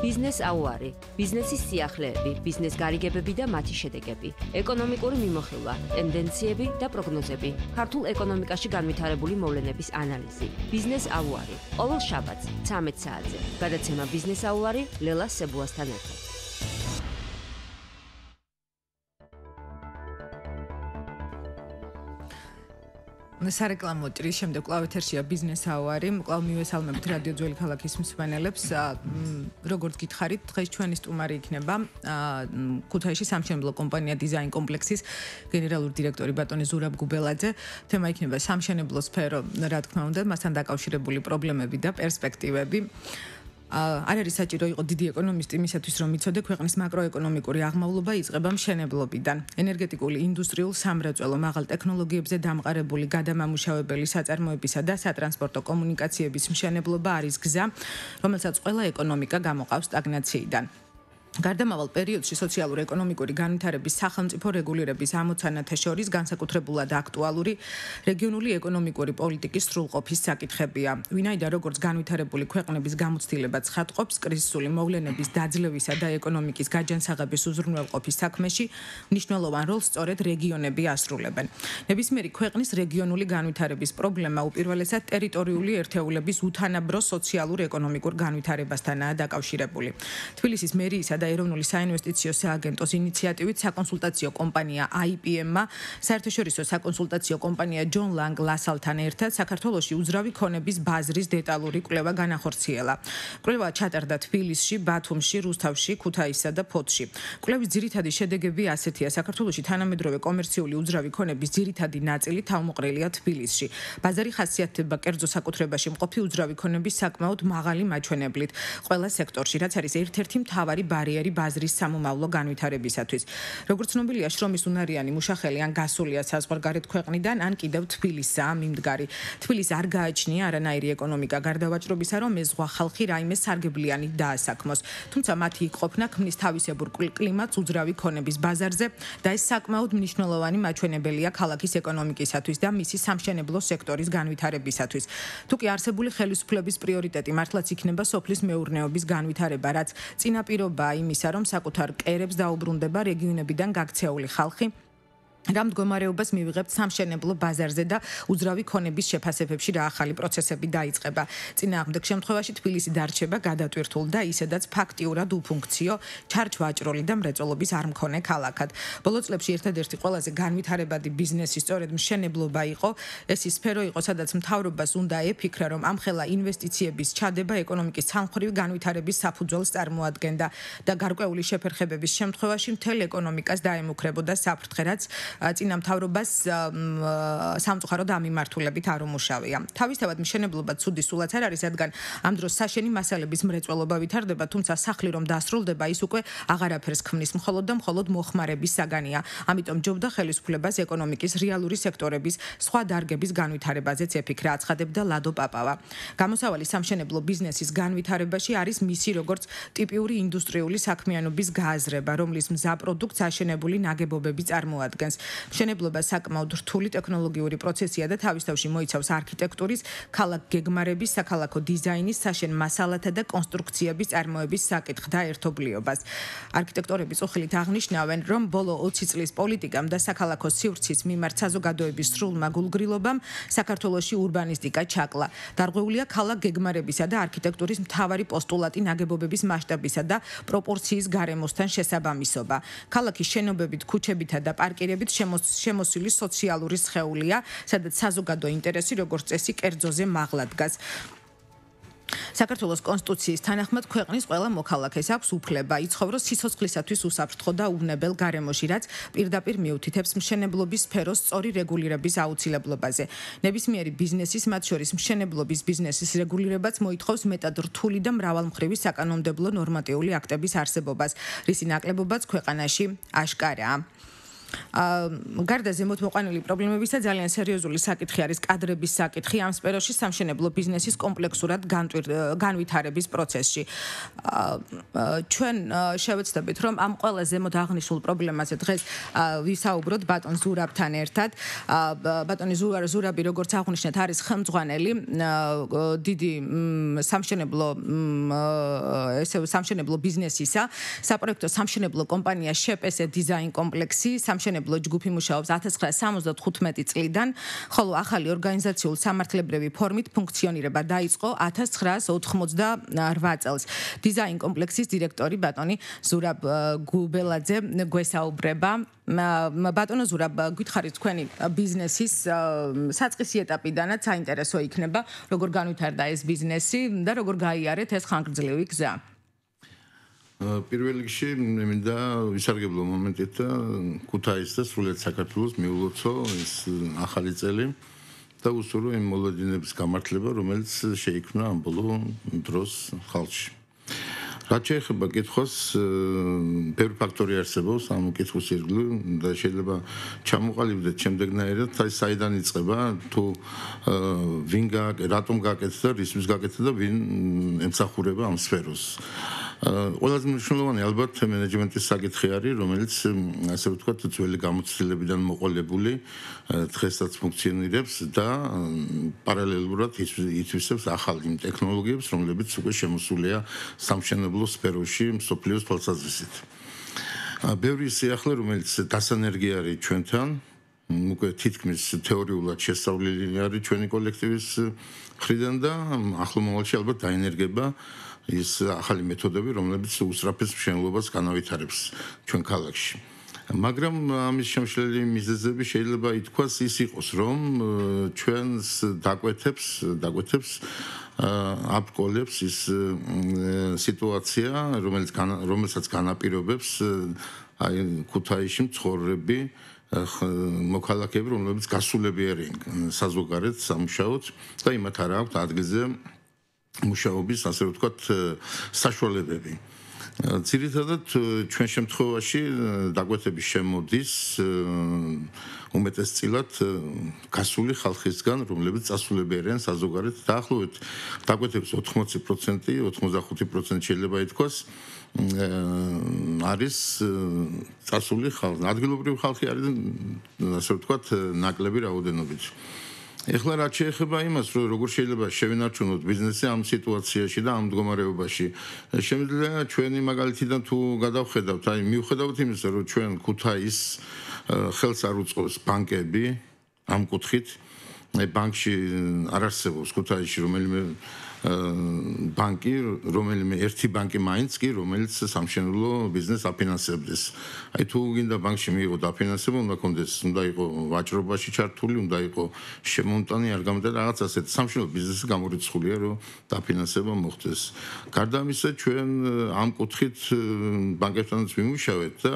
ბიზნეს აუარი, ბიზნესის სიახლეები, ბიზნეს გარიგებები და მათი შედეგები, ეკონომიკური მიმოხილვა, ტენდენციები და პროგნოზები, ქართულ ეკონომიკაში განვითარებული მოვლენების ანალიზი. ბიზნეს აუარი, ყოველ შაბათს 13 საათზე. გადაცემა ბიზნეს აუარი ლელა სებუასთან ერთად. სარეკლამო ჭრის შემდეგ კვლავ ეთერშია ბიზნეს აუარი. კვლავ მივესალმებით რადიო ძველი ქალაქის მსმენელებს. როგორც გითხარით, დღეს ჩვენი სტუმარი იქნება ქუთაისში სამშენებლო კომპანია დიზაინ კომპლექსის გენერალური დირექტორი ბატონი ზურაბ გუბელაძე. თემა იქნება სამშენებლო სფერო, რა თქმა უნდა, მასთან დაკავშირებული პრობლემები და პერსპექტივები. არ არის საჭირო იყო დიდი ეკონომისტი იმისათვის, რომ იცოდე ქვეყნის მაკროეკონომიკური აღმავლობა იწყება მშენებლობიდან. ენერგეტიკული, ინდუსტრიულ, სამრეწველო, მაღალ ტექნოლოგიებზე დამყარებული გადამამუშავებელი საწარმოებისა და სატრანსპორტო კომუნიკაციების მშენებლობა არის გზა, რომელსაც ყველა ეკონომიკა გამოყავს სტაგნაციიდან. გარდამავალ პერიოდში სოციალურ-ეკონომიკური განვითარების სახელმწიფო რეგულირების ამოცანათა შორის განსაკუთრებულად აქტუალური რეგიონული ეკონომიკური პოლიტიკის სრულყოფის საკითხებია. ვინაიდან როგორც განვითარებული ქვეყნების გამოცდილება ცხადყოფს, კრიზისული მოვლენების დაძლევისა და ეკონომიკის გაჯანსაღების უზრუნველყოფის საქმეში მნიშვნელოვან როლს სწორედ რეგიონები ასრულებენ. ნებისმიერი ქვეყნის რეგიონული განვითარების პრობლემა უპირველესად ტერიტორიული ერთეულების უთანაბრო სოციალურ-ეკონომიკურ განვითარებასთანაა დაკავშირებული. თბილისის მერიისა და ეროვნული საინვესტიციო სააგენტოს ინიციატივით საკონსულტაციო კომპანია IPM-მა საერთაშორისო საკონსულტაციო კომპანია ჯონ ლანგ ლასალთან ერთად საქართველოში უძრავი ქონების ბაზრის დეტალური კვლევა განახორციელა. კვლევა ჩატარდა თბილისში, ბათუმში, რუსთავში, ქუთაისსა და ფოთში. კვლევის ძირითადი შედეგები ასეთია: საქართველოში თანამედროვე კომერციული უძრავი ქონების ძირითადი ნაწილი თავმოყრილია თბილისში. ბაზარი ხასიათდება კერძო საკუთრებაში მყოფი უძრავი ქონების საკმაოდ მაღალი მაჩვენებლით ყველა სექტორში, რაც არის ერთ-ერთი მთავარი ბარიერი ბაზრის სამომავლო განვითარებისათვის. როგორც ცნობილია, შრომის უნარიანი მუშახელი ან გასულია საზღვარგარეთ ქვეყნიდან, ან კიდევ თბილისსაა მიმდგარი. თბილისს არ გააჩნია არანაირი ეკონომიკა გარდავაჭრობისა, რომ ეს ზღვა ხალხი რაიმე სარგებლიანი დაასაქმოს. თუმცა მათი იყოფნა ქმნის თავისებურ კლიმატს უძრავი ქონების ბაზარზე და ეს საკმაოდ მნიშვნელოვანი მაჩვენებელია ქალაქის ეკონომიკისათვის და მისი სამშენებლო სექტორის განვითარებისათვის. თუკი არსებული ხელისუფლების პრიორიტეტი მართლაც იქნება სოფლის მეურნეობის განვითარება, რაც წინაპირობაა იმისა, რომ საკუთარ კერებს დაუბრუნდება რეგიონებიდან გაქცეული ხალხი, რა მდგომარეობას მივიღებთ სამშენებლო ბაზარზე და უძრავი ქონების შეფასებებში რა ახალი პროცესები დაიწყება. წინააღმდეგ შემთხვევაში თბილისი დარჩება გადატვირთულ და ისედაც ფაქტიურად უფუნქციო, ჩარჩვაჭრული და მრეწველობის არ მქონე ქალაქად. ბოლო წლებში ერთადერთი ყველაზე განვითარებადი ბიზნესი სწორედ მშენებლობა იყო. ეს ის სფერო იყო, სადაც მთავრობას უნდა ეფიქრა, რომ ამხელა ინვესტიციების ჩადება ეკონომიკის ცალმხრივი განვითარების საფუძველს წარმოადგენდა და გარკვეული შეფერხებების შემთხვევაში მთელ ეკონომიკას დაემუქრებოდა საფრთხე, რაც წინა მთავრობას სამწუხაროდ ამიმართულებით არ უმუშავია. თავისთავად მშენებლობა ცუდი სულაც არ არის, რადგან ამ დროს საშენი მასალების მრეწველობა ვითარდება, თუმცა სახლი რომ დასრულდება, ის უკვე აღარაფერს ქმნის, მხოლოდ და მხოლოდ მოხმარების საგანია. ამიტომ ჯობდა ხელისუფლებას ეკონომიკის რეალური სექტორების სხვა დარგების განვითარებაზეც ეფიქრა, აცხადებდა ლადო პაპავა. გამოსავალი სამშენებლო ბიზნესის განვითარებაში არის მისი როგორც ტიპიური ინდუსტრიული საქმიანობის გააზრება, რომლის მზა პროდუქტს აშენებული ნაგებობები წარმოადგენს. მშენებლობა საკმაოდ რთული ტექნოლოგიური პროცესია და თავის თავში მოიცავს არქიტექტურის, ქალაქ გეგმარების, საქალაქო დიზაინის, საშენ მასალათა და კონსტრუქციების წარმოების საკითხ და ერთობლიობას. არქიტექტორები წუხილით აღნიშნავენ, რომ ბოლო 20 წლის პოლიტიკამ და საქალაქო სივრცის მიმართ საზოგადოების სრულმა გულგრილობამ საქართველოში ურბანისტიკა ჩაკლა. დარღვეულია ქალაქ გეგმარებისა და არქიტექტურის მთავარი პოსტულატი ნაგებობების მასშტაბისა და პროპორციის გარემოსთან შესაბამისობა. ქალაქის შენობებით, ქუჩებითა და პარკირებით შემოსილი სოციალური სხეულია, სადაც საზოგადო ინტერესი როგორც წესი კერძოზე მაღლა დგას. საქართველოს კონსტიტუციის თანახმად ქვეყნის ყველა მოქალაქეს აქვს უფლება იცხოვროს სიცოცხლისათვის უსაფრთხო და უვნებელ გარემოში, რაც პირდაპირ მიუთითებს მშენებლობის სფეროს სწორი რეგულირების აუცილებლობაზე. ნებისმიერი ბიზნესის, მათ შორის მშენებლობის ბიზნესის რეგულირებაც მოითხოვს მეტად რთული და მრავალმხრივი საკანონმდებლო ნორმატიული აქტების არსებობას, რისი ნაკლებობაც ქვეყანაში აშკარაა. გარდა ზემოთ მოყვანილი პრობლემებისა ძალიან სერიოზული საკითხი არის კადრების საკითხი ამ სფეროში სამშენებლო ბიზნესის კომპლექსურად განვითარების პროცესში. ჩვენ შევეცდებით რომ ამ ყველა ზემოთ აღნიშნულ პრობლემაზე დღეს ვისაუბროთ ბატონ ზურაბთან ერთად. ბატონი ზურაბი როგორც აღნიშნეთ არის ხელმძღვანელი დიდი სამშენებლო ბიზნესისა, საპროექტო სამშენებლო კომპანია შეპესე დიზაინ კომპლექსი, სამშენებლო ჯგუფი მუშაობს 1975 წლიდან, ხოლო ახალი ორგანიზაციული სამართლებრივი ფორმით ფუნქციონირება დაიწყო 1988 წელს. დიზაინ კომპლექსის დირექტორი ბატონი ზურაბ გუბელაძე გვესაუბრება. ბატონო ზურაბ, გითხარით თქვენი ბიზნესის საწყისი ეტაპიდანაც საინტერესო იქნება, როგორ განვითარდა ეს ბიზნესი და როგორ გაიარეთ ეს ხანგრძლივი გზა. პირველ რიგში მინდა ვისარგებლო მომენტით და ქუთაისს და სრულად საქართველოს მიულოცო ეს ახალი წელი და უსურვო იმ მოლოდინების გამართლება, რომელიც შეიქმნა ამ ბოლო დროს ხალხში. რაც შეეხება კითხვას, ბევრი ფაქტორი არსებობს ამ კითხვის ირგვლივ და შეიძლება ჩამოყალიბდეთ შემდეგნაირად, აი საიდან იწყება, თუ ვინ რატომ გაკეთდა, რისთვის გაკეთდა და ვინ ემსახურება ამ სფეროს. ყველაზე მნიშვნელოვანი ალბათ მენეჯმენტის საკითხი არის, რომელიც ასე ვთქვათ, ძველი გამოცდილებიდან მოყოლებული დღესაც ფუნქციონირებს და პარალელურად ითვისებს ახალ იმ ტექნოლოგიებს, რომლებიც უკვე შემოსულია სამშენებლო სფეროში მსოფლიოს თვალსაზრისით. ბევრი სიახლე, რომელიც დასანერგი არის ჩვენთან, უკვე თითქმის თეორიულად შესწავლილი არის ჩვენი კოლექტივის მხრიდან და ახლო მომავალში ალბათ დაენერგება ის ახალი მეთოდები, რომლებიც უსწრაფეს მშენებლობას განავითარებს ჩვენ ქალაქში. მაგრამ ამის შემშლელი მიზეზები შეიძლება ითქვას ის იყოს, რომ ჩვენს დაგვეთებს აბკოლებს ის სიტუაცია, რომელსაც განაპირობებს აი ქუთაისში მცხოვრები მოქალაქეები, რომლებიც გასულები არიან საზოგადოებრივ სამუშაოდ და იმათ არ აქვთ ადგილზე მუშაობის, ასე ვთქვათ, საშუალებები. ძირითადად ჩვენ შემთხვევაში დაგვეთები შემოდის უმეტესწილად გასული ხალხისგან, რომლებიც წასულები არიან საზოგადოებრივ დაახლოებით დაგვეთების 80%, 85% შეიძლება ითქვას არის წასული ხალხი. ადგილობრივი ხალხი არის, ასე ვთქვათ, ნაკლები რაოდენობით. ეხლა რაც შეეხება იმას, რომ როგორ შეიძლება შევინარჩუნოთ ბიზნესი ამ სიტუაციაში და ამ მდგომარეობაში, შემიძლია ჩვენი მაგალითიდან თუ გადავხედავთ, აი მიუხედავად იმისა, რომ ჩვენ ქუთაისს ხელს არ უწყობს ბანკები ამ კუთხით, აი ბანკში არ არსებობს ქუთაისში რომელიმე ბანკი, რომელიმე ერთი ბანკი მაინც კი, რომელიც სამშენებლო ბიზნესს აფინანსებდეს. აი თუ გინდა ბანკში მიიღო დაფინანსება, უნდა კონდეს, უნდა იყო ვაჭრობაში ჩართული, უნდა იყო შემომტანი, არ გამოდა რაღაც ასეთი სამშენებლო ბიზნესი გამორიცხულია, რომ დაფინანსება მოხდეს. გარდა ამისა, ჩვენ ამ კუთხით ბანკებთანაც ვიმუშავეთ და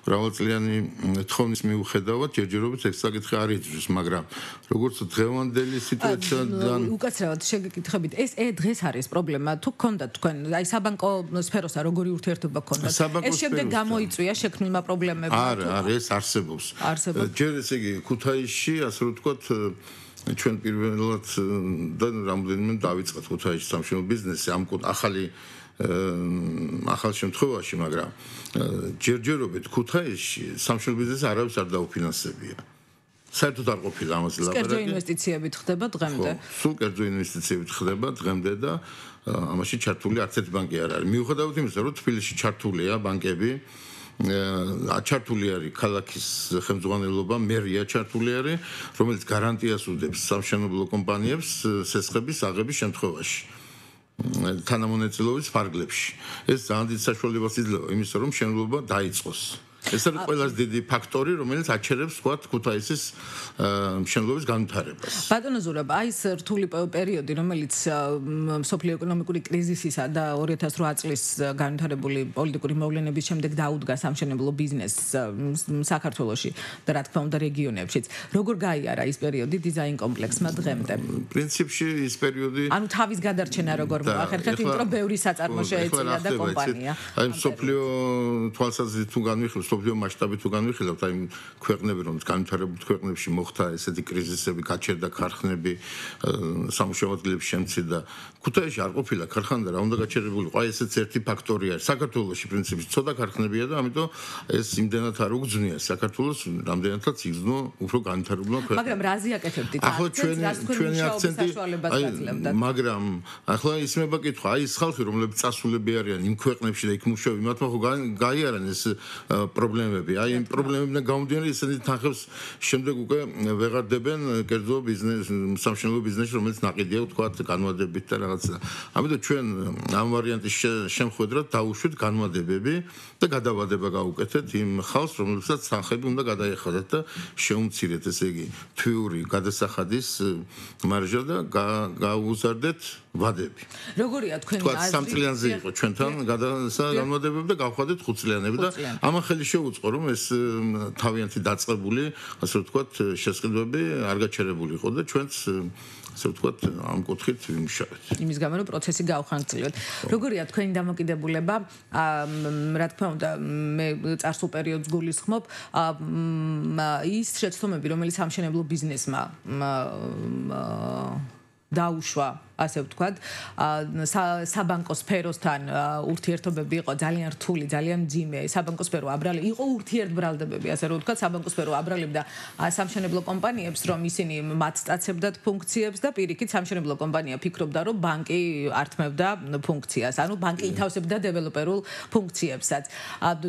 მრავალწლიანი თხოვნის მიუხედავად ჯერჯერობით ეს საკითხი არ იძვრის, მაგრამ როგორც დღევანდელი სიტუაციიდან უკაცრავად შეგეკითხებით, ეს დღეს არის პრობლემა. თუ გქონდათ თქვენ, აი საბანკო სფეროსა როგორი ურთიერთობა გქონდათ? ეს შემდეგ გამოიწვია შექმნილმა პრობლემებმა? არა, ეს არსებობს. ჯერ ესე იგი ქუთაისში, ასე ვთქვათ, ჩვენ პირველად და რამდენიმე დავიწყეთ ქუთაისში სამშენებლო ბიზნესი ამ ახალ შემთხვევაში, მაგრამ ჯერჯერობით ქუთაისში სამშენებლო ბიზნესი არავის არ დაუფინანსებია. საერთოდ არ ყოფილა ამაზე ლაპარაკი. კერძო ინვესტიციებით ხდება დღემდე. სულ კერძო ინვესტიციებით ხდება დღემდე და ამაში ჩართული არც ერთი ბანკი არ არის. მიუხედავად იმისა, რომ თბილისში ჩართულია ბანკები, ჩართული არის ქალაქის ხელმძღვანელობა, მერია ჩართული არის, რომელიც გარანტიას უდებს სამშენებლო კომპანიებს სესხების აღების შემთხვევაში. თანამონაწილეობის ფარგლებში. ეს ძალიან დიდ საშუალებას იძლევა იმისა, რომ მშენებლობა დაიწყოს. ეს არის ყველაზე დიდი ფაქტორი, რომელიც აჩერებს თქვათ ქუთაისის მშენებლობის განვითარებას. ბატონო ზურაბ, აი ეს რთული პერიოდი, რომელიც სოფლიო ეკონომიკური კრიზისისა და 2008 წლის განვითარებული პოლიტიკური მოვლენების შემდეგ დაუდგა სამშენებლო ბიზნესს საქართველოში და რა თქმა უნდა რეგიონებშიც. როგორ გაიარა ის პერიოდი დიზაინ კომპლექსმა დღემდე? პრინციპში ის პერიოდი ანუ თავის გადარჩენა როგორ მოახერხეთ, იმიტომ რომ ბევრი საწარმო შეეწია და კომპანია. აი სოფლიო თვალსაზრისით თუ განვიხილოთ, მსოფლიო მასშტაბით თუ განვიხილავთ, აი ქვეყნები, რომელიც განვითარებულ ქვეყნებში მოხდა ესეთი კრიზისები, გაჩერდა ქარხნები, სამუშაო ადგილების შემცირდა. ქუთაისში არ ყოფილა ქარხანა და რა უნდა გაჩერებულიყო? აი ესეც ერთი ფაქტორია. საქართველოში პრინციპში ცოტა ქარხნებია და ამიტომ ეს იმდენად არ უგზნია საქართველოს, რამდენადაც იგზნო უფრო განვითარებულმა ქვეყნებმა. მაგრამ რაზე აკეთებდით? ახლა ჩვენი აქცენტი მაგრამ ახლა ისმება კითხვა, აი ეს ხალხი, რომლებიც წასულები არიან იმ ქვეყნებში და იქ მუშაობენ, მათმა ხო გაიარან ეს პრობლემები. აი იმ პრობლემებიდან გამომდინარე, ისინი თანხებს შემდეგ უკვე ვეღარ დებენ კერძო ბიზნეს, სამშენებლო ბიზნესში, რომელიც ნაყიდია ვთქვათ განმადებით და რაღაცა. ამიტომ ჩვენ ამ ვარიანტის შემხვედრად დავუშვით განმადებები და გადავადება გავუკეთეთ იმ ხალხს, რომლებსაც თანხები უნდა გადაეხადათ და შეუმცირეთ, ესე იგი, თვიური გადასახადის მარჟა და გაუზარდეთ ვადები. როგორია თქვენი აზრი? თქვა 3 წლიანზე იყო ჩვენთან განმადებები და გავხადეთ 5 წლიანები და ამან ხელი შეუწყო, რომ ეს თავიანთი დაწყებული, ასე ვთქვათ, შესყიდვები არ გაჩერებულიყო და ჩვენც ასე ვთქვათ, ამ კუთხით ვიმუშავეთ. იმის გამო რომ პროცესი გავხანგრძლივოთ. როგორია თქვენი დამოკიდებულება? რა თქმა უნდა, მე წარსულ პერიოდს გულისხმობ, ის შეცდომები, რომელიც სამშენებლო ბიზნესმა დაუშვა, ასე ვთქვათ, საბანკო სფეროსთან ურთიერთობები იყო ძალიან რთული, ძალიან მძიმე. საბანკო სფერო იყო ურთიერთბრალდებები, ასე რომ ვთქვათ, საბანკო სფერო აბრალებდა სამშენებლო კომპანიებს, რომ ისინი მათ სტაცებდათ ფუნქციებს და პირიქით სამშენებლო კომპანია ფიქრობდა, რომ ბანკი ართმევდა ფუნქციას, ანუ ბანკი ითავსებდა დეველოპერულ ფუნქციებსაც.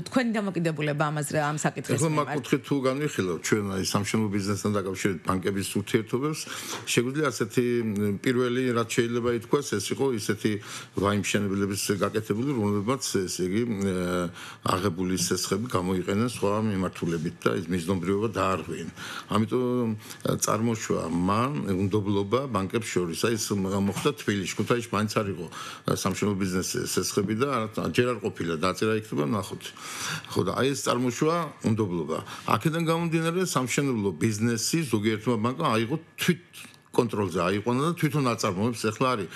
თქვენი დამოკიდებულება ამ საკითხის მიმართ. ახლა მაგ კუთხით თუ განვიხილავთ ჩვენ აი სამშენებლო ბიზნესთან დაკავშირებით ბანკების ურთიერთობებს, შეგვიძლია ასეთი პირველი რაც შეიძლება ითქვას, ეს იყო ისეთი ვაიმშენებლების გაკეთებული, რომლებმაც ესე იგი აღებული სესხები გამოიყენეს სხვა მიმართულებით და ის მიზნობრიობა დაარღვიენ. ამიტომ წარმოშვა მან უნდობლობა ბანკებს შორის. აი ეს მოხდა თბილისში, ქუთაისში მაინც არ იყო სამშენებლო ბიზნესის სესხები და ჯერ არ ყოფილა დაწერა იქნება ნახოთ. ხო და აი ეს წარმოშვა უნდობლობა. აქედან გამომდინარე სამშენებლო ბიზნესი ზოგიერთმა ბანკმა აიღო კონტროლზე აიყვანა და თვითონ აწარმოებს. ახლა არის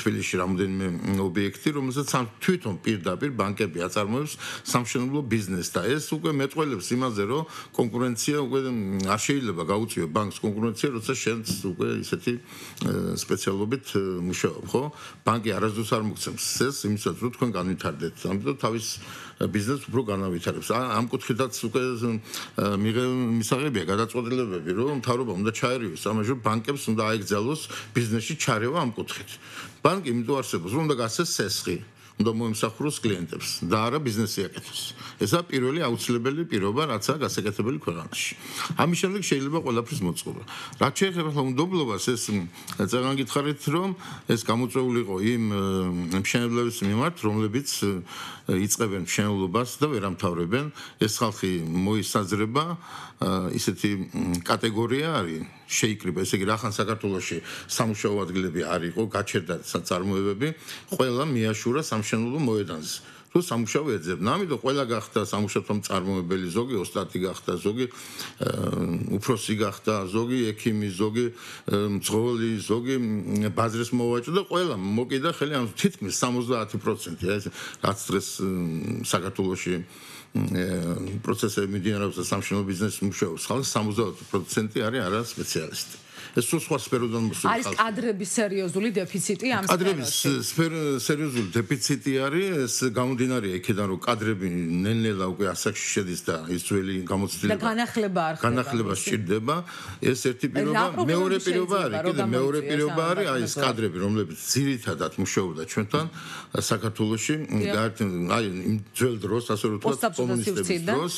თბილისში რამდენიმე ობიექტი, რომელსაც თვითონ პირდაპირ ბანკები აწარმოებს სამშენებლო ბიზნესს და ეს უკვე მეტყველებს იმაზე, რომ კონკურენცია უკვე არ შეიძლება გაუწიო ბანკს კონკურენცია, როცა შენც უკვე ისეთი სპეციალობით მუშაობ, ხო? ბანკი არასდროს არ მოგცემს ეს, იმისაც რომ თქვენ განვითარდეთ. ამიტომ თავის ბიზნესს უფრო განავითარებს. ამ კუთხითაც უკვე მისაღებია გადაწყვეტილებები, რომ მთავრობა უნდა ჩაერევოს, ამაში ბანკებს უნდა აიგზავნოს ბიზნესში ჩარევა ამ კუთხით. ბანკი იმიტომ არსებობს, რომ უნდა გასცეს სესხი, უნდა მოემსახუროს კლიენტებს და არა ბიზნესი აკეთოს. ესა პირველი აუცილებელი პირობა, რაცაა გასაკეთებელი ქვეყანაში. ამის შემდეგ შეიძლება ყველაფრის მოწყობა. რაც შეეხება უნდობლობას, ეს წეგან გითხარით, რომ ეს გამოწვეულიყო იმ მშენებლების მიმართ, რომლებიც იწყებენ მშენებლობას და ვერ ამთავრებენ. ეს ხალხი მოისაზრება ისეთი კატეგორია არის შეიკრიბა, ესე იგი რახან საქართველოში სამუშაო ადგილები არ იყო, გაჩერდა საწარმოებები, ყველა მიაშურა სამშენებლო მოედანზე. თუ სამუშაო ეძებნა, ამიტომ ყველა გახდა სამუშაო მწარმოებელი, ზოგი ოსტატი გახდა, ზოგი უფროსი გახდა, ზოგი ექიმი, ზოგი მძღოლი, ზოგი ბაზრის მოვაჭრო და ყველა მოკიდა ხელი ამ თითქმის 70% ეს რაც დღეს საქართველოში პროცესები მიმდინარეობს და სამშენებლო ბიზნესში მუშაობს ხალხი 70% არის არა სპეციალისტი. ეს სხვა სფეროდან მოსული ხალხი. არის კადრების სერიოზული დეფიციტი ამ სფეროში. კადრების სერიოზული დეფიციტი არის, ეს გამომდინარეა იქიდან, რომ კადრები ნელ-ნელა უკვე ასაკში შედის და ის ძველი გამოცდილება. და განახლება არ ხდება. განახლება სჭირდება. ეს ერთი პირობა, მეორე პირობა არის, კიდე მეორე პირობა არის, აი ეს კადრები, რომლებიც ძირითადად მუშაობდა ჩვენთან საქართველოში, აი იმ ძველ დროს, ასე რომ ვთქვათ, კომუნისტების დროს,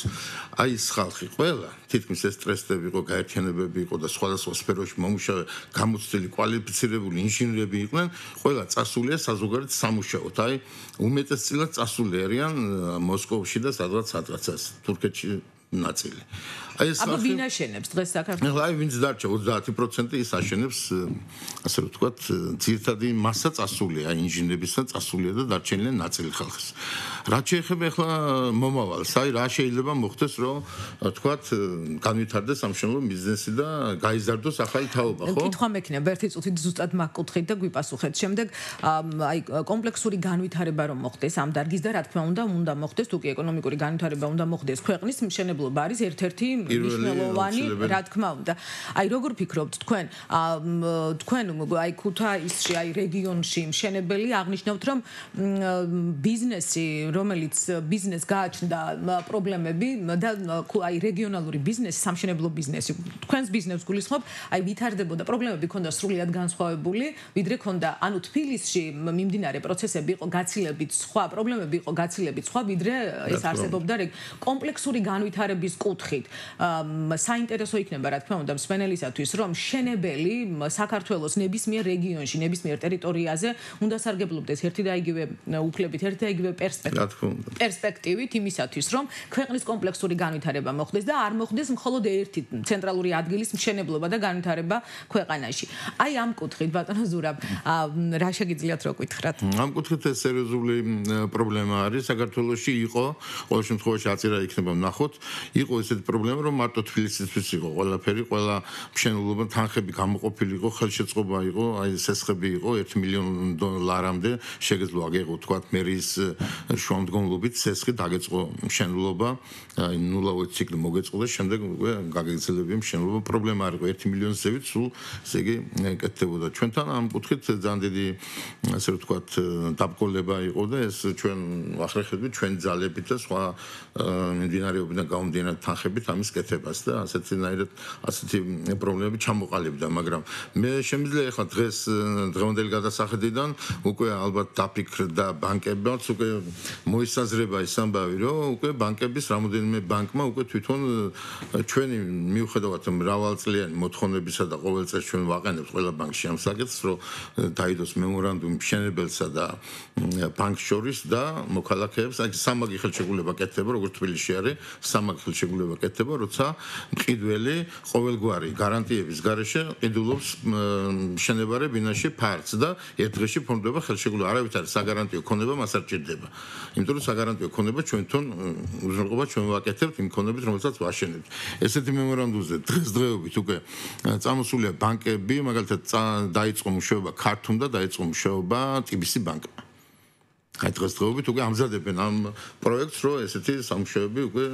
აი ეს ხალხი ყველა თითქმის ეს სტრესები იყო, გაერთიანებები იყო და სხვადასხვა სფეროში მომუშავე გამოცდილი კვალიფიცირებული ინჟინრები იყვნენ, ყველა წასულია საზოგადოებრივ სამუშაოდ. აი უმეტესწილად წასული არიან მოსკოვში და სადღაც თურქეთში ნაწილი. აი ეს აბა ვინ აშენებს დღეს საქართველოს? ახლა აი ვინც დარჩა 30% ის აშენებს ასე ვთქვათ ძირითადი მასა წასულია ინჟინერების და წასულია და დარჩენილი ნაწილი ხალხის. რაც შეეხება ახლა მომავალს, აი რა შეიძლება მოხდეს რომ ვთქვათ განვითარდეს სამშენებლო ბიზნესი და გაიზარდოს ახალი თაობა, ხო? კითხვა მექნება ერთი წუთით ზუსტად მაგკუთხით და გვიპასუხეთ. შემდეგ აი კომპლექსური განვითარება რომ მოხდეს ამ დარგის და რა თქმა უნდა მოხდეს თუ კი ეკონომიკური განვითარება უნდა მოხდეს ქვეყნის მშენებლობა არის ერთ-ერთი მნიშვნელოვანი რა თქმა უნდა. აი როგორ ფიქრობთ თქვენ აი ქუთაისში აი რეგიონში მშენებელი აღნიშნავთ რომ ბიზნესი რომელიც ბიზნეს გააჩნდა პრობლემები და აი რეგიონალური ბიზნესი სამშენებლო ბიზნესი თქვენს ბიზნესს გულისხმობ აი ვითარდებოდა პრობლემები ქონდა სრულიად განსხვავებული ვიდრე ქონდა ანუ თბილისში მიმდინარე პროცესები იყო გაცილებით სხვა პრობლემები იყო გაცილებით სხვა ვიდრე ეს არსებობდა კომპლექსური განვითარების კუთხით საინტერესო იქნება რა თქმა უნდა მსმენელისათვის რომ შენებელი საქართველოს ნებისმიერ რეგიონში ნებისმიერ ტერიტორიაზე უნდა სარგებლობდეს ერთი და იგივე უფლებით ერთი და იგივე პერსპექტივით იმისათვის რომ ქვეყნის კომპლექსური განვითარება მოხდეს და არ მოხდეს მხოლოდ ერთი ცენტრალური ადგილის მშენებლობა და განვითარება ქვეყანაში აი ამ კუთხით ბატონო ზურაბ რა შეგიძლიათ რო გითხრათ ამ კუთხით ეს სერიოზული პრობლემა არის საქართველოში იყო ყოველ შემთხვევაში აწირა იქნება ვნახოთ იყო ესეთი პრობლემა რომ მარტო თბილისისთვის იყო ყველაფერი ყველა მშენებლობა თანხები გამოყოფილი იყო ხელშეწყობა იყო აი სესხები იყო 1 მილიონ დოლარამდე შეგეძლო აგეღო თქვა მერის შუამდგომლობით სესხი დაგეწყო მშენებლობა აი ნულაოც ციკლი მოგეწყო და შემდეგ უკვე გაგეგრძელებია მშენებლობა პრობლემა არ იყო 1 მილიონს ზევით სულ ესე იგი ეკეთებოდა ჩვენთან ამ კუთხით ძალიან დიდი ასე ვთქვათ დაბკოლება იყო და ეს ჩვენ ვახრეხებთ ჩვენ ძალებით და სხვა მიმდინარეობიდან გამომდინარე თანხებით ამის კეთებას და ასეთი პრობლემები ჩამოყალიბდა მაგრამ მე შემიძლია ახლა დღევანდელი გადასახედიდან უკვე ალბათ დაფიქრდა ბანკებიც უკვე მოისაზრება ის ამბავი რომ უკვე ბანკების რამოდენიმე ბანკმა უკვე თვითონ ჩვენი მიუხედავად მრავალწლიანი მოთხოვნებისა და ყოველ წელს ჩვენ ვაყენებთ ყველა ბანკში ამ საკითხს რომ დაიდოს მემორანდუმი მშენებელსა და ბანკს შორის და მოქალაქეებს აი სამაგი ხელშეკრულება კეთდება როგორც თბილისში არის სამაგი ხელშეკრულება კეთდება როცა მყიდველი ყოველგვარი გარანტიების გარეშე ყიდულობს მშენებარე ბინაში ფარც და ერთ დღეში ფორმდება ხელშეკრულება არავით არის საგარანტიო ქონება მას არ ჭირდება იმიტომ რომ საგარანტიო ქონება ჩვენთან უზრუნველყოფა ჩვენ ვაკეთებთ იმ ქონებით რომელსაც ვაშენებთ ესეთი მემორანდუმზე დღესდღეობით უკვე წამოსულია ბანკები მაგალითად დაიწყო მუშაობა ქართულ და დაიწყო მუშაობა TBC ბანკმა აი დღესდღეობით უკვე ამზადებენ ამ პროექტს რომ ესეთი სამუშაოები უკვე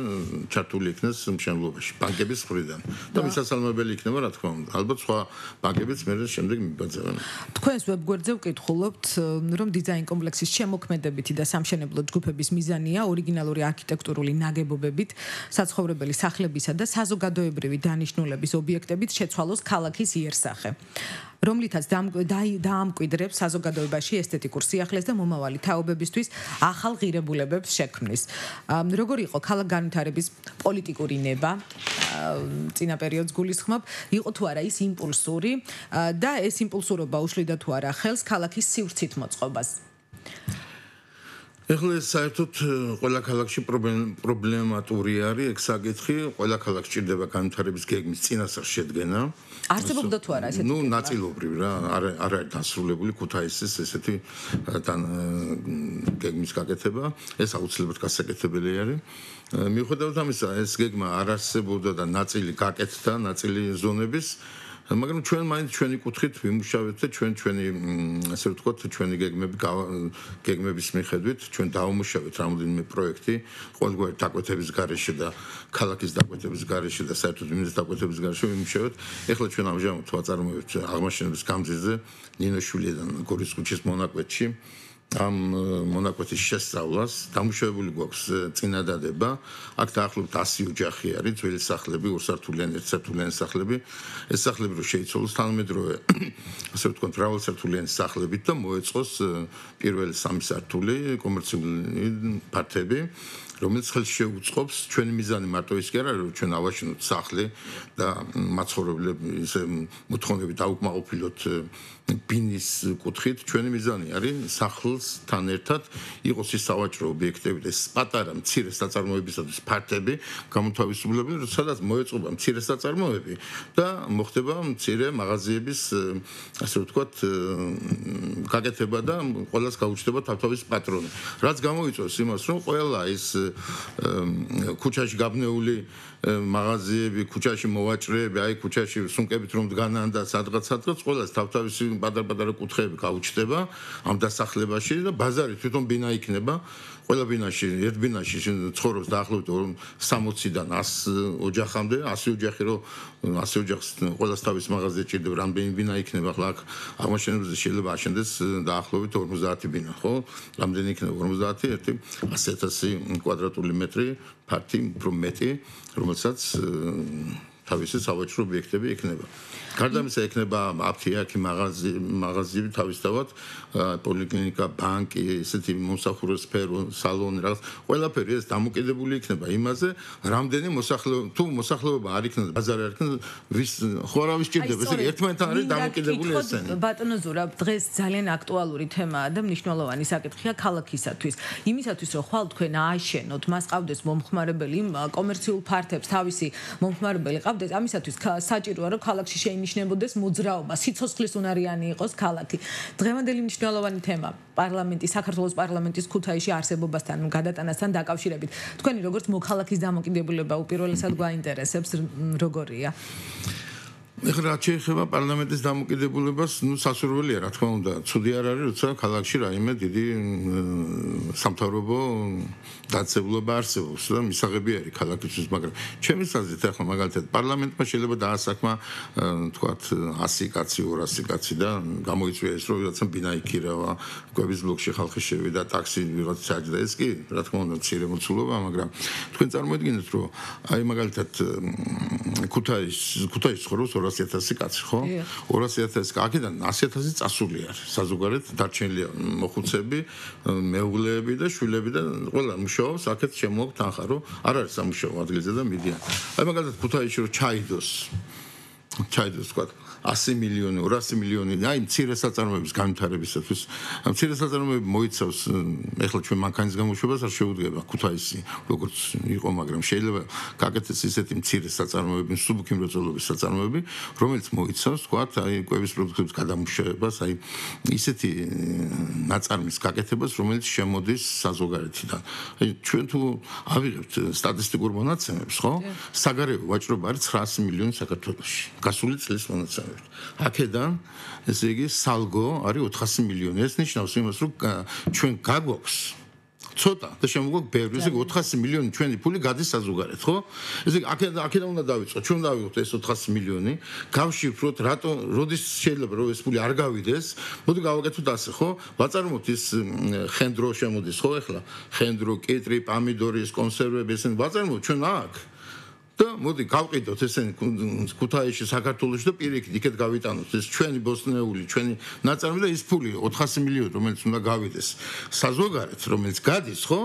ჩართული იქნეს მშენებლობაში ბანკების მხრიდან და მისასალმებელი იქნება რა თქმა უნდა ალბათ სხვა ბანკებიც მერე შემდეგ მიბაძავენ თქვენს ვებგვერდზე ვკითხულობთ რომ დიზაინ კომპლექსის შემოქმედებითი და სამშენებლო ჯგუფების მიზანია ორიგინალური არქიტექტურული ნაგებობებით საცხოვრებელი სახლებისა და საზოგადოებრივი დანიშნულების ობიექტებით შეცვალოს ქალაქის იერსახე რომლითაც დაამკვიდრებს საზოგადოებაში ესთეტიკურ სიახლეს და მომავალი თაობებისთვის ახალ ღირებულებებს შექმნის. როგორ იყო ქალაქ განვითარების პოლიტიკური ნება წინა პერიოდს გულისხმობ, იყო თუ არა ის იმპულსური და ეს იმპულსურობა უშლიდა თუ არა ხელს ქალაქის სივრცით მოწყობას. ეხლა საერთოდ ყველა ქალაქში პრობლემატური არის ეგ საკითხი, ყველა ქალაქს ჭირდება განვითარების გეგმის წინასწარ შედგენა. არსებობდა თუ არა ესეთი? ნუ ნაწილობრივ რა, არ არის დასრულებული ქუთაისის ესეთი გეგმის გაკეთება, ეს აუცილებლად გასაკეთებელი არის. მიუხედავად ამისა, ეს გეგმა არ არსებობდა და ნაწილი გაკეთდა, ნაწილი ზონების მაგრამ ჩვენ მაინც ჩვენი კუთხით ვიმუშავებთ და ჩვენი ასე ვთქვათ ჩვენი გეგმების მიხედვით ჩვენ დავუმუშავებთ რამოდენიმე პროექტი ყოველგვარი დაკვეთების გარეშე და ქალაქის დაკვეთების გარეშე და საერთოდ მინდის დაკვეთების გარეშე ვიმუშავებთ. ეხლა ჩვენ ამჟამად ვაწარმოებთ აღმაშენების გამზირზე ნინოშვილიდან გორის ქუჩის მონაკვეთში ამ მონაკვეთის შესწავლას დამუშავებული გვაქვს წინადადება. აქ დაახლოებით 100 ოჯახი არის, ძველი სახლები, ორსართულიანი, ერთსართულიანი სახლები. ეს სახლები რო შეიცვალოს თანამედროვე, ასე ვთქვათ, მრავალსართულიანი სახლებით და მოეწყოს პირველი 3 სართული კომერციული ფართები. რომელიც ხელს შეუწყობს ჩვენი მიზანი მარტო ის კი არ არის რომ ჩვენ ავაშენოთ სახლი და მაცხოვრებლები ისე მოთხოვნები დაუკმაყოფილოთ ბინის კუთხით ჩვენი მიზანი არის სახლთან ერთად იყოს ის სავაჭრო ობიექტები და პატარა მცირე საწარმოებისათვის ფართები გამოთავისუფლებული, სადაც მოეწყობა მცირე საწარმოები და მოხდება მცირე მაღაზიების ასე ვთქვათ გაკეთება და ყველას გაუჩნდება თავთავის პატრონი. რაც გამოიწვევს იმას, რომ ყველა ის ქუჩაში გაბნეული მაღაზიები, ქუჩაში მოვაჭრეები, აი ქუჩაში სუნკებით რომ დგანან და სადღაც ყველას თავთავისი პატარ-პატარა კუთხეები გაუჩნდება ამ დასახლებაში და ბაზარი თვითონ ბინა იქნება. ყველა ბინაში, ერთ ბინაში ცხოვრობს დაახლოებით 60-დან 100 ოჯახამდე, 100 ოჯახი რომ 100 ოჯახს ყველას თავის მაღაზია ჭირდება, რამდენი ბინა იქნება, ახლა აქ აღმაშენებელზე შეიძლება აშენდეს დაახლოებით 50 ბინა, ხო? რამდენი იქნება 50? ერთი 100,000 კვადრატული მეტრი, ფართი, უფრო მეტი, რომელსაც თავისი სავაჭრო ობიექტები იქნება. გარდა ამისა იქნება აფთიაქი, მაღაზიები თავისთავად, პოლიკლინიკა, ბანკი, ესეთი მომსახურე სფერო, სალონი, რაღაც ყველაფერი ეს დამოკიდებული იქნება იმაზე, რამდენი თუ მოსახლეობა არ იქნება, ბაზარი არ იქნება, ვის ხორავის ჭირდება, ესე იგი ერთმანეთთან არის დამოკიდებული ესენი. ბატონო ზურაბ, დღეს ძალიან აქტუალური თემაა და მნიშვნელოვანი საკითხია ქალაქისათვის. იმისათვის რომ ხვალ თქვენ ააშენოთ, მას ყავდეს მომხმარებელი, კომერციულ ფართებს თავისი მომხმარებელი ყავდეს, ამისათვის საჭიროა რომ ქალაქში შეინიშნებოდეს მოძრაობა, სიცოცხლის უნარიანი იყოს ქალაქი. დღევანდელი მნიშვნელოვანი თემა საქართველოს პარლამენტის ქუთაისში არსებობასთან გადატანასთან დაკავშირებით. თქვენი როგორც მოქალაქის დამოკიდებულება უპირველესად გვაინტერესებს, როგორია? ეხლა რაც შეეხება პარლამენტის დამოკიდებულებას, სასურველია, რა თქმა უნდა, ცუდი არ არის, როცა ქალაქში რაიმე დიდი სამთავრობო დაწესებულება არსებობს და მისაღები არის ქალაქისთვის, მაგრამ ჩემი აზრით ახლა მაგალითად პარლამენტმა შეიძლება დაასაქმა თქვათ 100 კაცი, 200 კაცი და გამოიწვია ეს, რომ ვიღაცა ბინა იქირავა, კვების ბლოკში ხალხი შევიდა, ტაქსი ვიღაცა ჩაჯდა, ეს კი რა თქმა უნდა მცირე მოცულობა, მაგრამ თქვენ წარმოიდგინეთ, რომ აი მაგალითად ქუთაისში ცხოვრობს 200,000 კაცი, ხო? 200,000 აქედან 100,000 წასული არის. საზოგადოებრივ დარჩენილია მოხუცები, მეუღლეები და შვილები და ყველა მუშაობს, აქეთ შემოაქვთ თანხა, რომ არ არის სამუშაო ადგილზე და მიდიან. აი მაგალითად ქუთაისში რომ ჩაიდოს თქვა 100 მილიონი, 200 მილიონი, აი მცირე საწარმოების განვითარებისათვის. მცირე საწარმოები მოიცავს, ეხლა ჩვენ მანქანის გამოშვებას არ შეუდგება ქუთაისი, როგორც იყო, მაგრამ შეიძლება გაკეთდეს ისეთი მცირე საწარმოები, მსუბუქი მრეწველობის საწარმოები, რომელიც მოიცავს, თქვა, აი კვების პროდუქტების გადამუშავებას, აი ისეთი ნაწარმის გაკეთებას, რომელიც შემოდის საზოგადოებიდან. აი ჩვენ თუ ავიღებთ სტატისტიკურ მონაცემებს, ხო? საგარეო ვაჭრობა არის 900 მილიონი საქართველოში. გასული წლის მონაცემები. აქედან ესე იგი სალგო არის 400 მილიონი. ეს ნიშნავს იმას, რომ ჩვენ გაგვაქვს ცოტა და შემოგვაქვს ბევრი, ესე იგი 400 მილიონი ჩვენი ფული გადის საზოგადოებრივ, ხო? ესე იგი აქედან უნდა დავიწყოთ, ჩვენ დავიღოთ ეს 400 მილიონი, გავშიფროთ, როდის შეიძლება რომ ეს ფული არ გავიდეს, მოდი გავაკეთოთ ასე, ხო? ვაწარმოოთ ის ხენდრო შემოდის, ხო? ეხლა ხენდრო, კიტრი, პამიდორის, კონსერვები, ესენი ვაწარმოოთ ჩვენ აქ. და მოდი გავყიდოთ ესენი ქუთაისში, საქართველოში და პირიქით იქეთ გავიტანოთ ეს ჩვენი ბოსნეული, ჩვენი ნაწარმი და ის ფული 400 მილიონი, რომელიც უნდა გავიდეს საზოგადოებრივ, რომელიც გადის, ხო?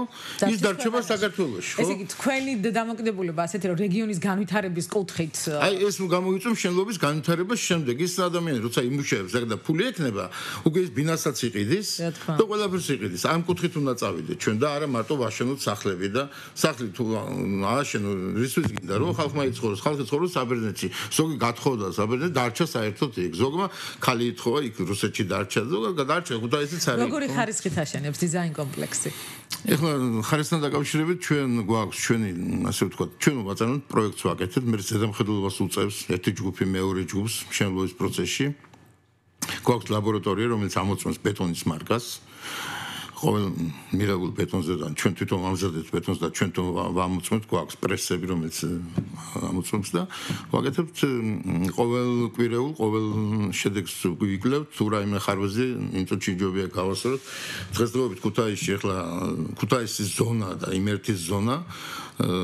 ის დარჩება საქართველოში, ხო? ესე იგი თქვენი დამოკიდებულება ასეთი რომ რეგიონის განვითარების კუთხით აი ეს გამოიწვევს მშენებლობის განვითარებას შემდეგ ის ადამიანი როცა იმუშავებს და ფული ექნება, უკვე ის ბინასაც იყიდის და ყველაფერს იყიდის. ამ კუთხით უნდა წავიდეთ ჩვენ და არა მარტო ვაშენოთ სახლები და სახლი თუ ააშენო რისთვის გინდა რომ ხალხმა იცხოვროს, ხალხი ცხოვრობს საბერძნეთში, ზოგი გათხოვდა საბერძნეთში, დარჩა საერთოდ იქ. ზოგმა ხალი ითხოვა იქ რუსეთში დარჩა, ზოგი დარჩა ქუთაისიც არის. როგორი ხარისხით აშენებს დიზაინ კომპლექსი? ეხლა ხარისხთან დაკავშირებით ჩვენ გვაქვს ჩვენი, ასე ვთქვათ, ჩვენ ვაწარმოებთ პროექტს ვაკეთებთ, მე ზედამხედველობას უწევს ერთი ჯგუფი მეორე ჯგუფს მშენებლობის პროცესში. გვაქვს ლაბორატორია, რომელიც ამოწმებს ბეტონის მარკას. ყოველ მიღებულ ბეტონზე და ჩვენ თვითონ ვამზადებთ ბეტონს და ჩვენ თვითონ ვამოწმებთ, გვაქვს პრესები, რომელიც ამოწმებს და ვაკეთებთ ყოველ კვირეულ, ყოველ შედეგს ვიკლევთ, თუ რაიმე ხარვეზე ინტუჩი ჯობია გავასწოროთ. დღესდღეობით ქუთაისში ახლა ქუთაისის ზონა და იმერთის ზონა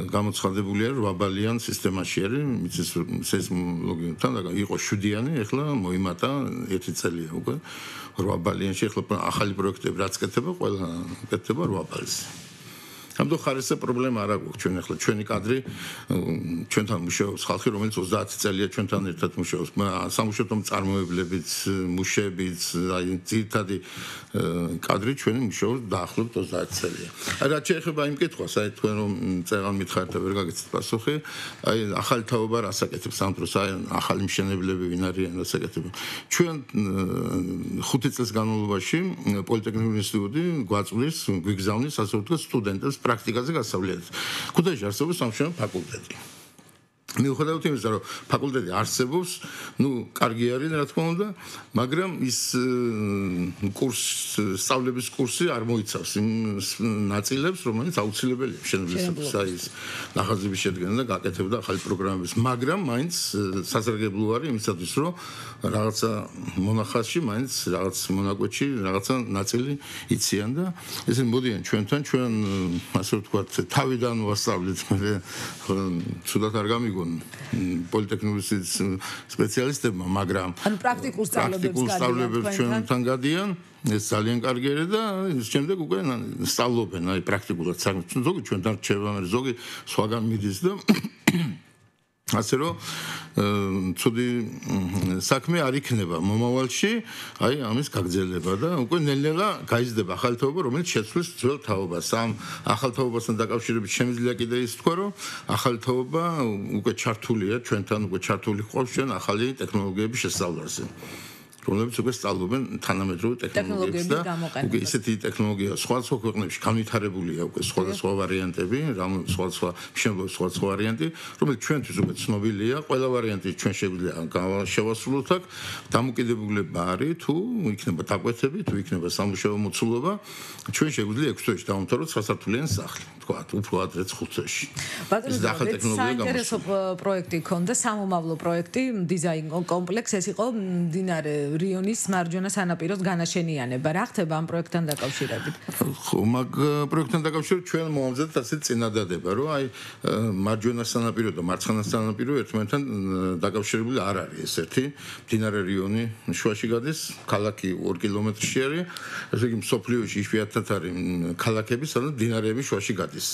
გამოცხადებულია 8 ბალიან სისტემაში არის, მიწის სეისმოლოგიასთან და იყო 7-იანი, ახლა მოიმატა 1 წელია უკვე 8 ბალიანში, ახლა ახალი პროექტები რაც კეთება, ყველა კეთება 8 ბალს. ამიტომ ხარისზე პრობლემა არ აქვს ჩვენ ახლა ჩვენი კადრი ჩვენთან მუშაობს ხალხი რომელიც 30 წელია ჩვენთან ერთად მუშაობს სამუშაო წარმოებლებით მუშებით აი ძირითადი კადრი ჩვენი მუშაობს დაახლოებით 30 წელია აი რაც შეეხება იმ კითხვას აი თქვენ რომ წერან მითხარით და ვერ გაგიცით პასუხი აი ახალი თაობა რას აკეთებს ამ დროს აი ახალი მშენებლები ვინ არიან რას აკეთებენ ჩვენ 5 წელს განმავლობაში პოლიტექნიკური ინსტიტუტი გვაწვდის გვიგზავნის ასე ვთქვათ სტუდენტებს პრაქტიკაზე გასავლელად. ქუთაისში არსებობს სამშენებლო ფაკულტეტი. მიუხედავად იმისა, რომ ფაკულტეტი არსებობს, კარგი არის, რა თქმა უნდა, მაგრამ ის სწავლების კურსი არ მოიცავს იმ ნაწილებს, რომელიც აუცილებელია მშენებლისათვის, აი ეს ნახაზების შედგენა და გაკეთება ახალი პროგრამების, მაგრამ მაინც სასარგებლო არის იმისათვის, რომ რაღაცა მონახაზში, მაინც რაღაც მონაკვეთში რაღაცა ნაწილი იციან და ესე მოდიან ჩვენთან, ჩვენ ასე ვთქვათ, თავიდან ვასწავლეთ, მე ცუდად არ გამიგო პოლიტექნიკური სპეციალისტებმა, მაგრამ ანუ პრაქტიკულ სწავლებებს ჩვენთან გადიან, ეს ძალიან კარგი არის და შემდეგ უკვე სწავლობენ, აი პრაქტიკულად საქმეს. ზოგი ჩვენთან რჩება, ზოგი სხვაგან მიდის და ასე რომ ცუდი საქმე არ იქნება მომავალში, აი ამის გაგრძელება და უკვე ნელ-ნელა გაიზრდება ახალი თაობა, რომელიც შეცვლის ძველ თაობას. ამ ახალ თაობასთან დაკავშირებით შემიძლია კიდე ის თქვა, რომ ახალი თაობა უკვე ჩართულია, ჩვენთან უკვე ჩართული ყავს ჩვენ ახალი ტექნოლოგიების შესწავლაზე. რომლებიც უკვე სწავლობენ თანამედროვე ტექნოლოგიებს და უკვე ისეთი ტექნოლოგია სხვა ქვეყნებში განვითარებულია უკვე სხვადასხვა ვარიანტები, სხვადასხვა მშენებლობის სხვადასხვა ვარიანტი, რომელიც ჩვენთვის უკვე ცნობილია, ყველა ვარიანტი ჩვენ შეგვიძლია შევასრულოთ აქ, დამოკიდებულება არის თუ იქნება დაკვეთები, თუ იქნება სამუშაო მოცულობა, ჩვენ შეგვიძლია 6 თვეში დავამთავროთ სასართულიანი სახლი, თქვათ, უფრო ადრეც 5 თვეში. ეს ახალი ტექნოლოგია საინტერესო პროექტი ქონდა, სამომავლო პროექტი, დიზაინ კომპლექსი, ეს იყო მდინარე რიონის მარჯვენა სანაპიროს განაშენიანება. რა ხდება ამ პროექტთან დაკავშირებით? ხო, მაგ პროექტთან დაკავშირებით ჩვენ მოვამზადეთ ასე წინადადება, რომ აი მარჯვენა სანაპირო და მარცხენა სანაპირო ერთმანეთთან დაკავშირებული არ არის ეს ერთი. მდინარე რიონი შუაში გადის, ქალაქი 2 კილომეტრში არის. ესე იგი მსოფლიოში იშვიათად არის ქალაქები, სადაც მდინარეები შუაში გადის.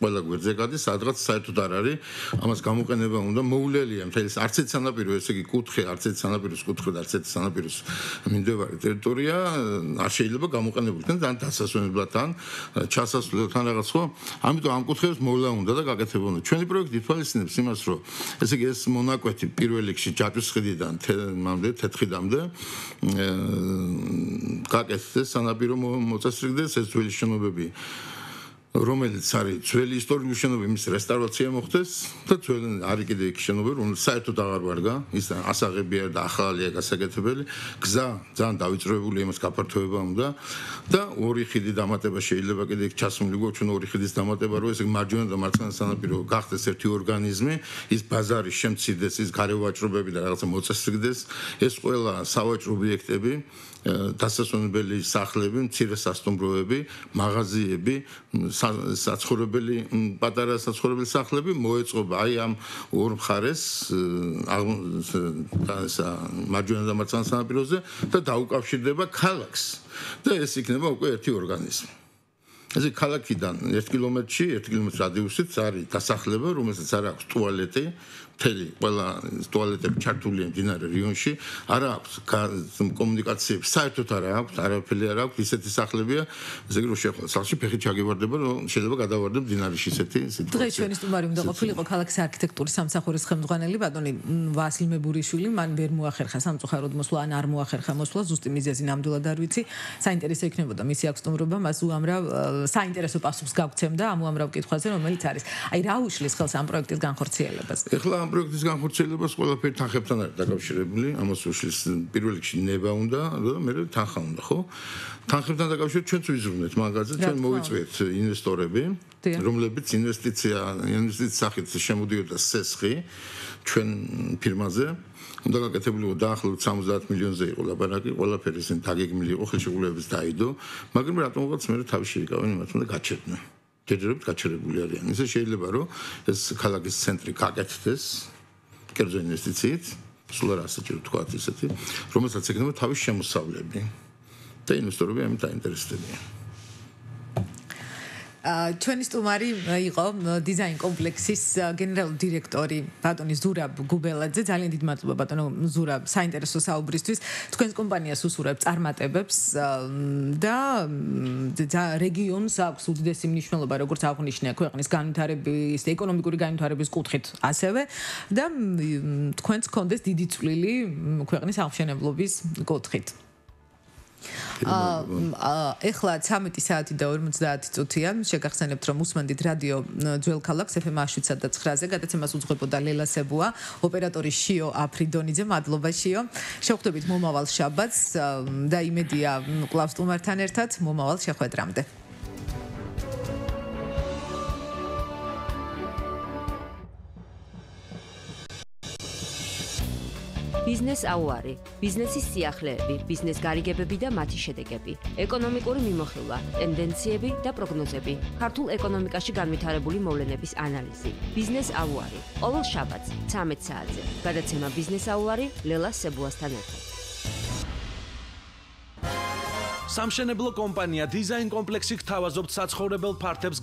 ყველა გვერდზე გადის, სადღაც საერთოდ არ არის. ამას გამოყენება უნდა მოულელია მთელი არც ერთ სანაპირო, ესე იგი კუთხე, არც ერთ სანაპიროს კუთხე და არც ერთ სანაპიროს მიმდებარე ტერიტორია არ შეიძლება გამოყენებულ იქნას ან დასასვენებლად ან ჩასასვლელად ან რაღაც ხო. ამიტომ ამ კუთხეებს მოვლა უნდა და გაკეთება უნდა. ჩვენი პროექტი ითვალისწინებს იმას, რომ ესე იგი ეს მონაკვეთი პირველ რიგში ჯაჭვის ხიდიდან თეთრხიდამდე გაკეთდეს სანაპირო მოწესრიგდეს ეს ძველი შენობები რომელიც არის ძველი ისტორიული შენობა, იმის რესტავრაცია მოხდეს და ძველი არის კიდე იქ შენობები, რომელიც საერთოდ აღარ ვარგა, ის ასაღებია და ახალია გასაკეთებელი, გზა ძალიან დავიწროებული, იმას გაფართოება უნდა და ორი ხიდი დამატება შეიძლება კიდე იქ ჩასმულიყო, ჩვენ ორი ხიდის დამატება რო ესე მარჯვენა და მარცხენა სანაპირო გახდეს ერთი ორგანიზმი, ის ბაზარი შემცირდეს, ის გარე ვაჭრობები და რაღაცა მოწესრიგდეს, ეს ყველა სავაჭრო ობიექტები დასასვენებელი სახლები, მცირე სასტუმროები, მაღაზიები, საცხოვრებელი, პატარა საცხოვრებელი სახლები მოეწყობა აი ამ ორ მხარეს მარჯვენა და მარცხენა სანაპიროზე და დაუკავშირდება ქალაქს და ეს იქნება უკვე ერთი ორგანიზმი. ესე ქალაქიდან 1 კილომეტრში, 1 კილომეტრის რადიუსით არის დასახლება, რომელსაც არ აქვს ტუალეტი, მთელი ყველა ტუალეტები ჩართულია მდინარე რიონში, არ აქვს კომუნიკაციები, საერთოდ არ აქვს, არაფერი არ აქვს, ისეთი სახლებია, ესე იგი რომ შეხვალ სახლში ფეხით ჩაგივარდება, რომ შეიძლება გადავარდებ მდინარეში ისეთი სიტუაცია. დღეს ჩვენი სტუმარი უნდა ყოფილიყო ქალაქის არქიტექტურის სამსახურის ხელმძღვანელი ბატონი ვასილ მებურიშვილი, მან ვერ მოახერხა სამწუხაროდ მოსვლა, ან არ მოახერხა მოსვლა, ზუსტი მიზეზი ნამდვილად არ ვიცი. საინტერესო იქნებოდა მისი აქ სტუმრობა, მას უამრავ საინტერესო პასუხს გავცემდა ამ უამრავ კითხვაზე, რომელიც არის. აი რა უშლის ხელს ამ პროექტის განხორციელებას? ეხლა ამ პროექტის განხორციელებას ყველაფერი თანხებთან არის დაკავშირებული, ამას უშლის პირველ რიგში ნება უნდა და მე თანხა უნდა, ხო? თანხებთან დაკავშირებით ჩვენც ვიზრუნეთ მაგაზე, ჩვენ მოვიწვიეთ ინვესტორები, რომლებიც ინვესტიციის სახით შემოდიოდა სესხი ჩვენ ფირმაზე. უნდა გაკეთებულიყო დაახლოებით 70 მილიონზე იყო ლაპარაკი, ყველაფერი ისინი დაგეგმილი იყო, ხელშეკრულებების დაიდო, მაგრამ რატომღაც მე თავი შევიკავენ იმათ, უნდა გაჩერდნენ. ჯერჯერობით გაჩერებული არიან. ისე შეიძლება რომ ეს ქალაქის ცენტრი გაკეთდეს კერძო ინვესტიციით, სულ არ ასაჭირო თქვა ისეთი, რომელსაც ეკნება თავის შემოსავლები და ინვესტორები ამით დაინტერესდებიან. ჩვენი სტუმარი იყო დიზაინ კომპლექსის გენერალური დირექტორი ბატონი ზურაბ გუბელაძე. ძალიან დიდი მადლობა ბატონო ზურაბ საინტერესო საუბრისთვის. თქვენს კომპანიას უსურვებ წარმატებებს და რეგიონს აქვს უდიდესი მნიშვნელობა, როგორც აღნიშნე, ქვეყნის განვითარების, ეკონომიკური განვითარების კუთხით ასევე და თქვენს კონდეს დიდი წვლილი ქვეყნის აღმშენებლობის კუთხით. ეხლა 13 საათი და 50 წუთია. შეგახსენებთ, რომ უსმენთ რადიო ძველ ქალაქს FM 107.9-ზე. გადაცემას უძღვებოდა ლელა სებუა, ოპერატორი შიო აფრიდონიძე. მადლობა შიო. შევხვდებით მომავალ შაბათს და იმედია კლავ სტუმართან ერთად მომავალ შეხვედრამდე. ბიზნეს აუარი, ბიზნესის სიახლეები, ბიზნეს გარიგებები და მათი შედეგები, ეკონომიკური მიმოხილვა, ტენდენციები და პროგნოზები, ქართულ ეკონომიკაში განვითარებული მოვლენების ანალიზი. ბიზნეს აუარი, ყოველ შაბათს 13 საათზე. გადაცემა ბიზნეს აუარი ლელა სებუასთან ერთად. სამშენებლო კომპანია დიზაინ კომპლექსი გთავაზობთ საცხოვრებელ ფართებს